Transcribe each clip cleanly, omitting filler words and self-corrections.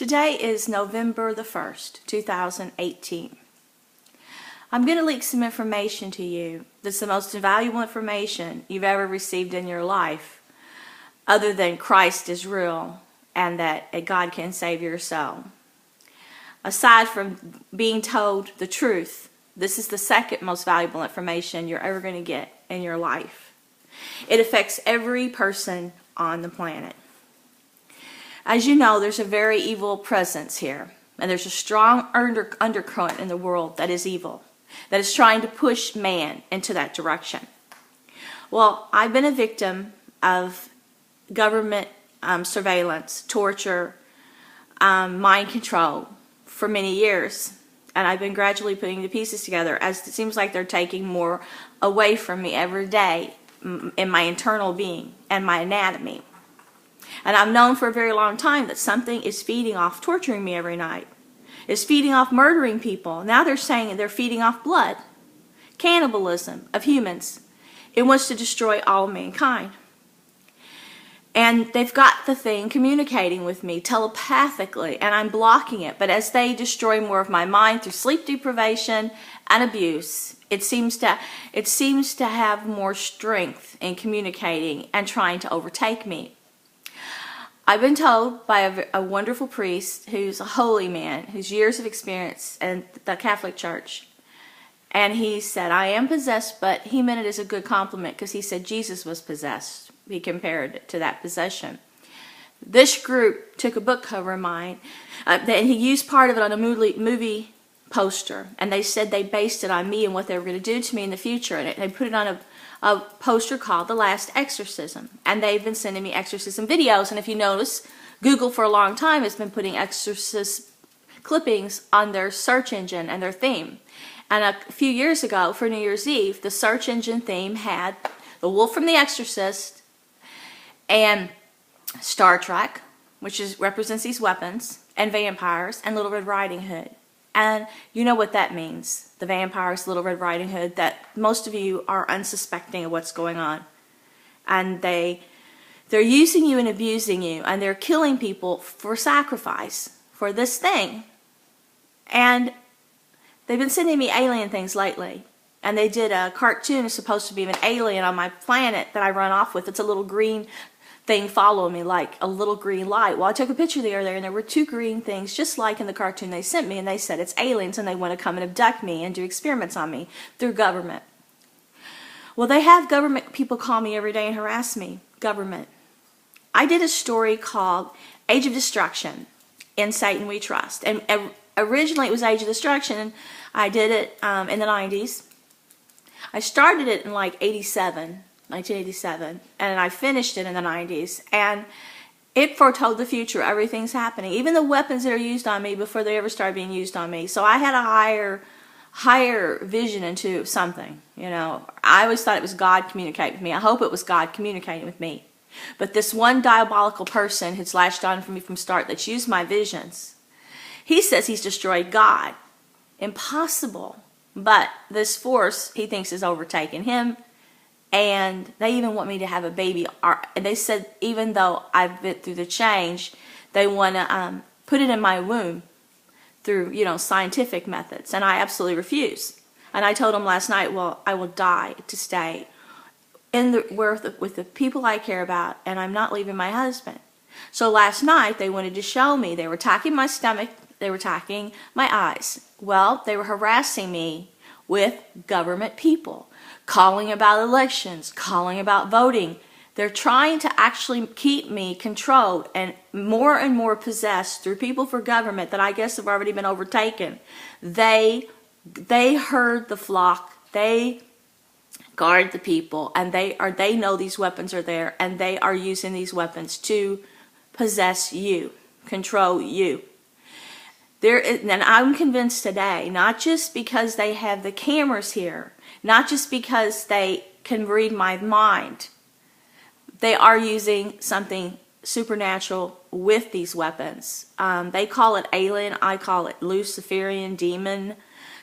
Today is November the 1st, 2018. I'm going to leak some information to you that's the most valuable information you've ever received in your life, other than Christ is real and that God can save your soul. Aside from being told the truth, this is the second most valuable information you're ever going to get in your life. It affects every person on the planet. As you know, there's a very evil presence here, and there's a strong undercurrent in the world that is evil, that is trying to push man into that direction. Well, I've been a victim of government surveillance, torture, mind control for many years, and I've been gradually putting the pieces together as it seems like they're taking more away from me every day in my internal being and my anatomy. And I've known for a very long time that something is feeding off torturing me every night. It's feeding off murdering people. Now they're saying they're feeding off blood. Cannibalism of humans. It wants to destroy all mankind. And they've got the thing communicating with me telepathically, and I'm blocking it. But as they destroy more of my mind through sleep deprivation and abuse, it seems to have more strength in communicating and trying to overtake me. I've been told by a wonderful priest who's a holy man, who's years of experience in the Catholic Church. And he said, I am possessed, but he meant it as a good compliment because he said Jesus was possessed. He compared it to that possession. This group took a book cover of mine, and he used part of it on a movie poster. And they said they based it on me and what they were going to do to me in the future. And they put it on a poster called The Last Exorcism, and they've been sending me exorcism videos. And if you notice, Google for a long time has been putting exorcist clippings on their search engine and their theme. And a few years ago, for New Year's Eve, the search engine theme had The Wolf from The Exorcist and Star Trek, which represents these weapons, and vampires, and Little Red Riding Hood. And you know what that means. The vampires, Little Red Riding Hood, that most of you are unsuspecting of what's going on. And they're using you and abusing you, and they're killing people for sacrifice, for this thing. And they've been sending me alien things lately. And they did a cartoon that's supposed to be of an alien on my planet that I run off with. It's a little green thing following me like a little green light. Well, I took a picture the other day, and there were two green things just like in the cartoon they sent me, and they said it's aliens and they want to come and abduct me and do experiments on me through government. Well, they have government people call me every day and harass me. Government. I did a story called Age of Destruction, In Satan We Trust. And originally it was Age of Destruction, and I did it in the 90s. I started it in like 1987, and I finished it in the 90s, and it foretold the future. Everything's happening, even the weapons that are used on me before they ever started being used on me. So I had a higher vision into something, you know. I always thought it was God communicating with me. I hope it was God communicating with me. But this one diabolical person who's latched on for me from start, that's used my visions, he says he's destroyed God. Impossible. But this force he thinks is overtaken him. And they even want me to have a baby. And they said even though I've been through the change, they want to put it in my womb through, you know, scientific methods. And I absolutely refuse. And I told them last night, well, I will die to stay with the people I care about, and I'm not leaving my husband. So last night they wanted to show me. They were attacking my stomach. They were attacking my eyes. Well, they were harassing me with government people. Calling about elections, calling about voting. They're trying to actually keep me controlled and more possessed through people for government that I guess have already been overtaken. They herd the flock. They guard the people, and they know these weapons are there, and they are using these weapons to possess you, control you. And I'm convinced today, not just because they have the cameras here, not just because they can read my mind, they are using something supernatural with these weapons. They call it alien, I call it Luciferian demon.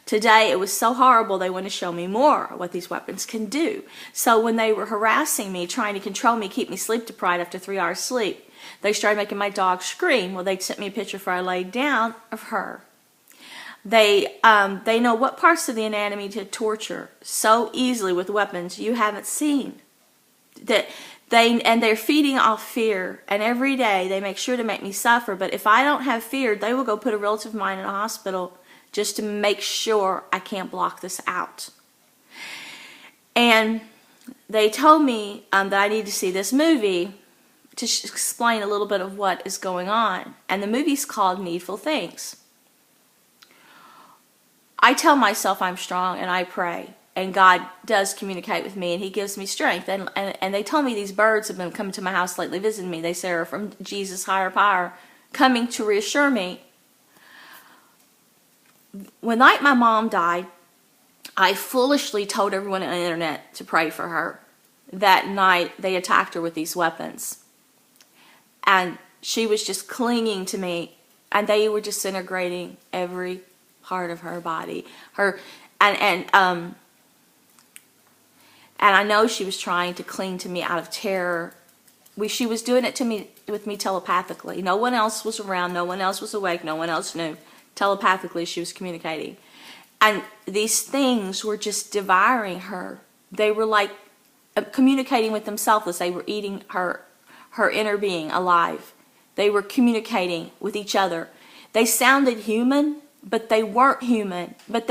Today it was so horrible they want to show me more what these weapons can do. So when they were harassing me, trying to control me, keep me sleep deprived after 3 hours sleep, They started making my dog scream. Well, they sent me a picture before I laid down of her. They know what parts of the anatomy to torture so easily with weapons you haven't seen. They're feeding off fear, and every day they make sure to make me suffer. But if I don't have fear, they will go put a relative of mine in a hospital just to make sure I can't block this out. And they told me that I need to see this movie to explain a little bit of what is going on. And the movie's called Needful Things. I tell myself I'm strong, and I pray, and God does communicate with me, and He gives me strength. And they told me these birds have been coming to my house lately visiting me. They say are from Jesus' higher power, coming to reassure me. When night my mom died, I foolishly told everyone on the internet to pray for her. That night they attacked her with these weapons, and she was just clinging to me, and they were disintegrating every part of her body. And I know she was trying to cling to me out of terror. She was doing it with me telepathically. No one else was around. No one else was awake. No one else knew. Telepathically, she was communicating. And these things were just devouring her. They were like communicating with themselves as they were eating her inner being alive. They were communicating with each other. They sounded human, but they weren't human. But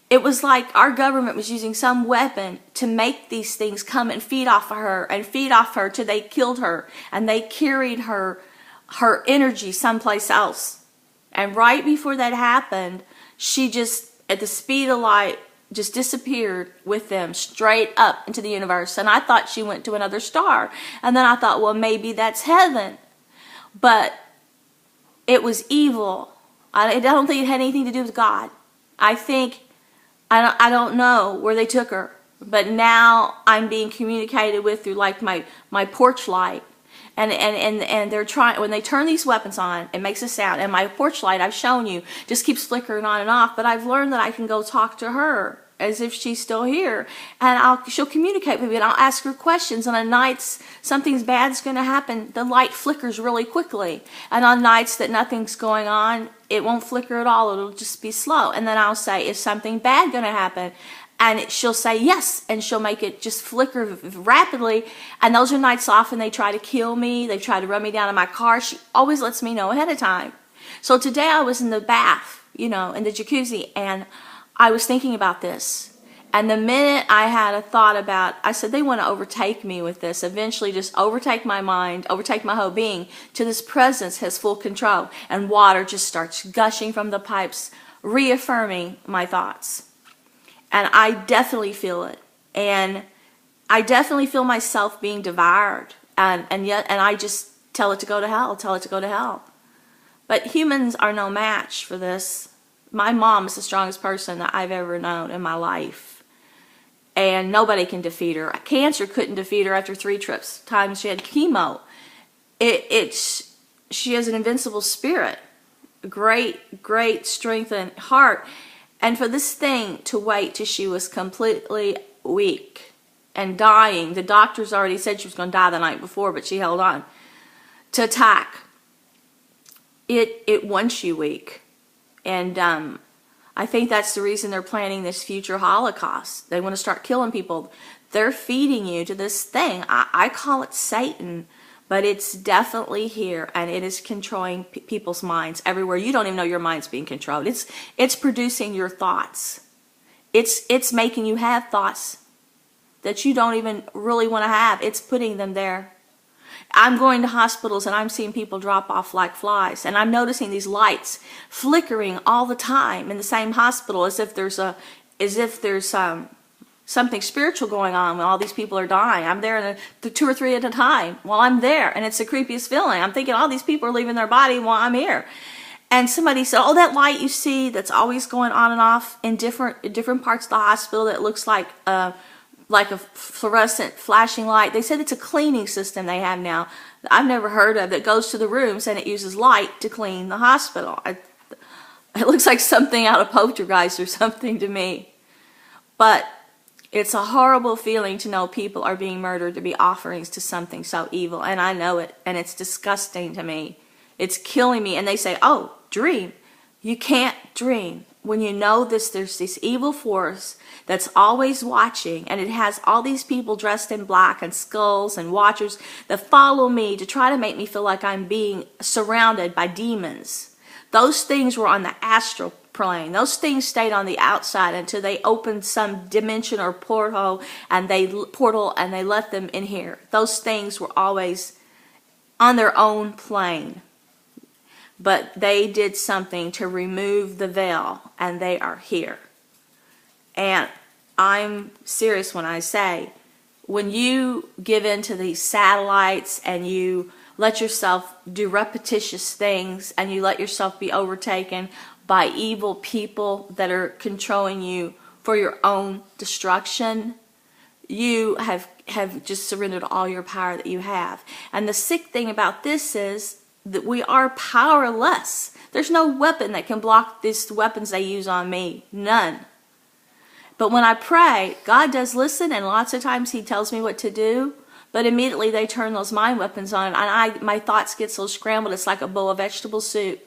it was like our government was using some weapon to make these things come and feed off of her and feed off her till they killed her, and they carried her energy someplace else. And right before that happened, she just, at the speed of light, just disappeared with them straight up into the universe. And I thought she went to another star. And then I thought, well, maybe that's heaven. But it was evil. I don't think it had anything to do with God. I don't know where they took her. But now I'm being communicated with through like my porch light. And they're trying, when they turn these weapons on, it makes a sound. And my porch light, I've shown you, just keeps flickering on and off. But I've learned that I can go talk to her as if she's still here. And she'll communicate with me, and I'll ask her questions. And on nights something's bad's going to happen, the light flickers really quickly. And on nights that nothing's going on, it won't flicker at all. It'll just be slow. And then I'll say, is something bad going to happen? And she'll say yes, and she'll make it just flicker rapidly. And those are nights often they try to kill me. They try to run me down in my car. She always lets me know ahead of time. So today I was in the bath, in the jacuzzi, and I was thinking about this. And the minute I had a thought about, I said, they want to overtake me with this. Eventually just overtake my mind, overtake my whole being, till this presence has full control. And water just starts gushing from the pipes, reaffirming my thoughts. And I definitely feel it. And I definitely feel myself being devoured. And I just tell it to go to hell, tell it to go to hell. But humans are no match for this. My mom is the strongest person that I've ever known in my life. And nobody can defeat her. Cancer couldn't defeat her after 3 times she had chemo. She has an invincible spirit. Great strength and heart. And for this thing to wait till she was completely weak and dying, the doctors already said she was going to die the night before, but she held on, to attack, it wants you weak. And I think that's the reason they're planning this future Holocaust. They want to start killing people. They're feeding you to this thing. I call it Satan. But it's definitely here, and it is controlling people's minds everywhere. You don't even know your mind's being controlled. It's producing your thoughts. It's making you have thoughts that you don't even really want to have. It's putting them there. I'm going to hospitals, and I'm seeing people drop off like flies, and I'm noticing these lights flickering all the time in the same hospital, as if there's something spiritual going on when all these people are dying. I'm there in the 2 or 3 at a time while I'm there, and it's the creepiest feeling. I'm thinking all these people are leaving their body while I'm here. And somebody said, oh, that light you see that's always going on and off in different parts of the hospital that looks like a fluorescent flashing light. They said it's a cleaning system they have now that I've never heard of, that goes to the rooms and it uses light to clean the hospital. It looks like something out of Poltergeist or something to me. But It's a horrible feeling to know people are being murdered to be offerings to something so evil. And I know it. And it's disgusting to me. It's killing me. And they say, oh, dream. You can't dream. When you know this, there's this evil force that's always watching. And it has all these people dressed in black and skulls and watchers that follow me to try to make me feel like I'm being surrounded by demons. Those things were on the astral plane. Those things stayed on the outside until they opened some dimension or portal and they let them in here. Those things were always on their own plane. But they did something to remove the veil, and they are here. And I'm serious when I say, when you give in to these satellites and you let yourself do repetitious things and you let yourself be overtaken by evil people that are controlling you for your own destruction, you have just surrendered all your power that you have. And the sick thing about this is that we are powerless. There's no weapon that can block these weapons they use on me. None. But when I pray, God does listen, and lots of times He tells me what to do. But immediately they turn those mind weapons on, and my thoughts get so scrambled, it's like a bowl of vegetable soup.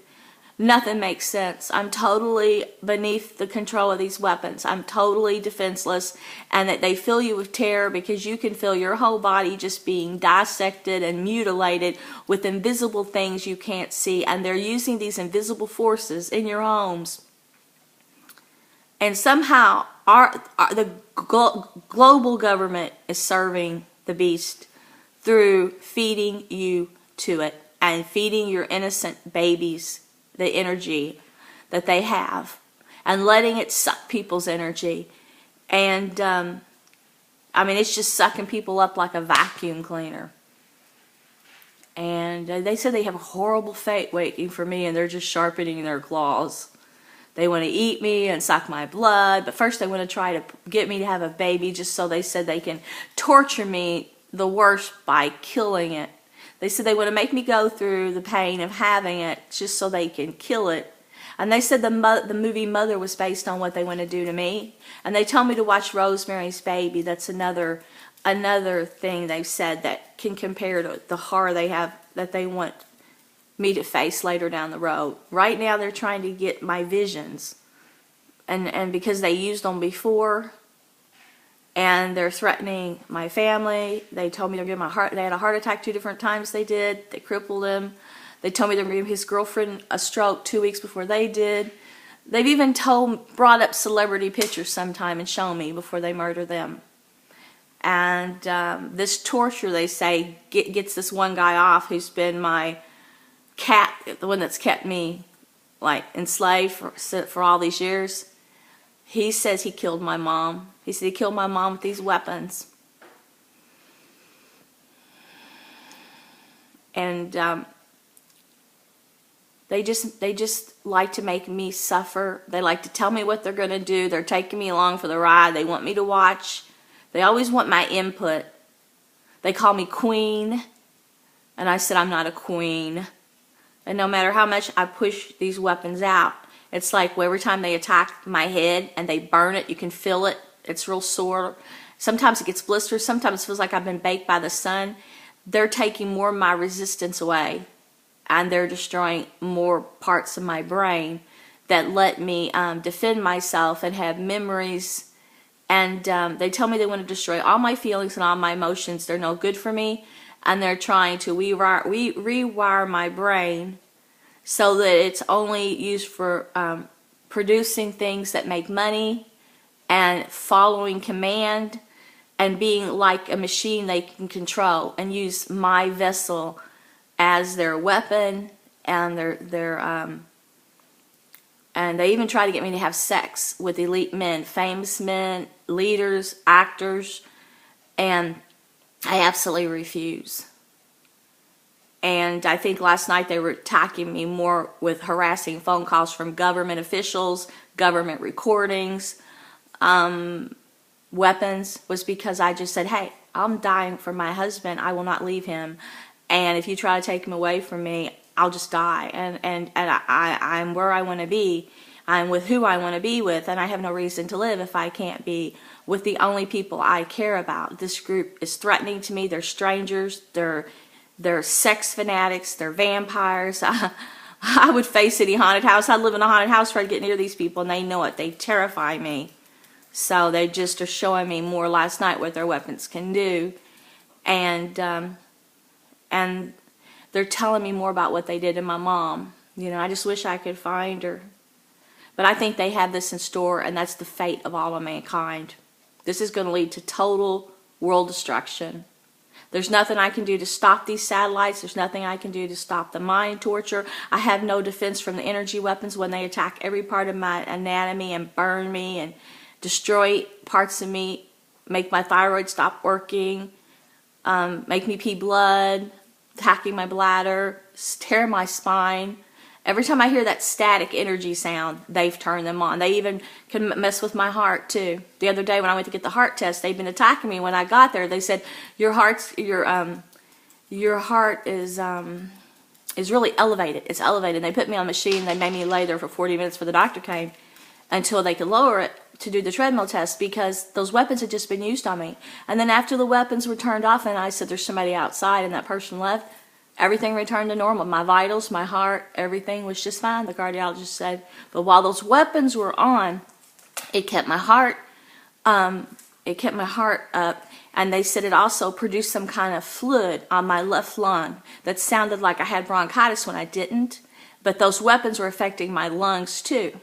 Nothing makes sense. I'm totally beneath the control of these weapons. I'm totally defenseless, and that they fill you with terror because you can feel your whole body just being dissected and mutilated with invisible things you can't see, and they're using these invisible forces in your homes. And somehow the global government is serving the beast through feeding you to it and feeding your innocent babies the energy that they have and letting it suck people's energy. And I mean, it's just sucking people up like a vacuum cleaner. And they said they have a horrible fate waiting for me, and they're just sharpening their claws. They want to eat me and suck my blood, but first they want to try to get me to have a baby, just so they said they can torture me the worst by killing it. They said they want to make me go through the pain of having it just so they can kill it. And they said the movie Mother was based on what they want to do to me. And they told me to watch Rosemary's Baby. That's another thing they've said that can compare to the horror they have that they want me to face later down the road. Right now they're trying to get my visions. And because they used them before, and they're threatening my family. They told me they're giving they had a heart attack 2 different times they did. They crippled him. They told me they're going to give his girlfriend a stroke 2 weeks before they did. They've even brought up celebrity pictures sometime and shown me before they murder them. And this torture, they say, gets this one guy off who's been my cat, the one that's kept me like enslaved for all these years. He says he killed my mom. He said he killed my mom with these weapons. And they just like to make me suffer. They like to tell me what they're going to do. They're taking me along for the ride. They want me to watch. They always want my input. They call me queen. And I said I'm not a queen. And no matter how much I push these weapons out, it's like every time they attack my head and they burn it, you can feel it. It's real sore. Sometimes it gets blisters. Sometimes it feels like I've been baked by the sun. They're taking more of my resistance away. And they're destroying more parts of my brain that let me defend myself and have memories. And they tell me they want to destroy all my feelings and all my emotions. They're no good for me. And they're trying to rewire my brain so that it's only used for producing things that make money and following command and being like a machine they can control and use my vessel as their weapon. And and they even try to get me to have sex with elite men, famous men, leaders, actors, and I absolutely refuse. And I think last night they were attacking me more with harassing phone calls from government officials, government recordings, weapons, was because I just said, hey, I'm dying for my husband. I will not leave him. And if you try to take him away from me, I'll just die. And I'm where I want to be. I'm with who I want to be with, and I have no reason to live if I can't be with the only people I care about. This group is threatening to me. They're strangers. They're sex fanatics. They're vampires. I would face any haunted house. I'd live in a haunted house trying to get near these people, and they know it. They terrify me. So they just are showing me more last night what their weapons can do. And they're telling me more about what they did to my mom. You know, I just wish I could find her. But I think they have this in store, and that's the fate of all of mankind. This is going to lead to total world destruction. There's nothing I can do to stop these satellites. There's nothing I can do to stop the mind torture. I have no defense from the energy weapons when they attack every part of my anatomy and burn me and destroy parts of me, make my thyroid stop working, make me pee blood, attacking my bladder, tear my spine. Every time I hear that static energy sound, they've turned them on. They even can mess with my heart too. The other day when I went to get the heart test, they've been attacking me. When I got there, they said your heart is really elevated. It's elevated. They put me on a machine. They made me lay there for 40 minutes before the doctor came until they could lower it to do the treadmill test, because those weapons had just been used on me. And then after the weapons were turned off and I said there's somebody outside and that person left, everything returned to normal. My vitals, my heart, everything was just fine, the cardiologist said. But while those weapons were on, it kept my heart up, and they said it also produced some kind of fluid on my left lung that sounded like I had bronchitis when I didn't. But those weapons were affecting my lungs too.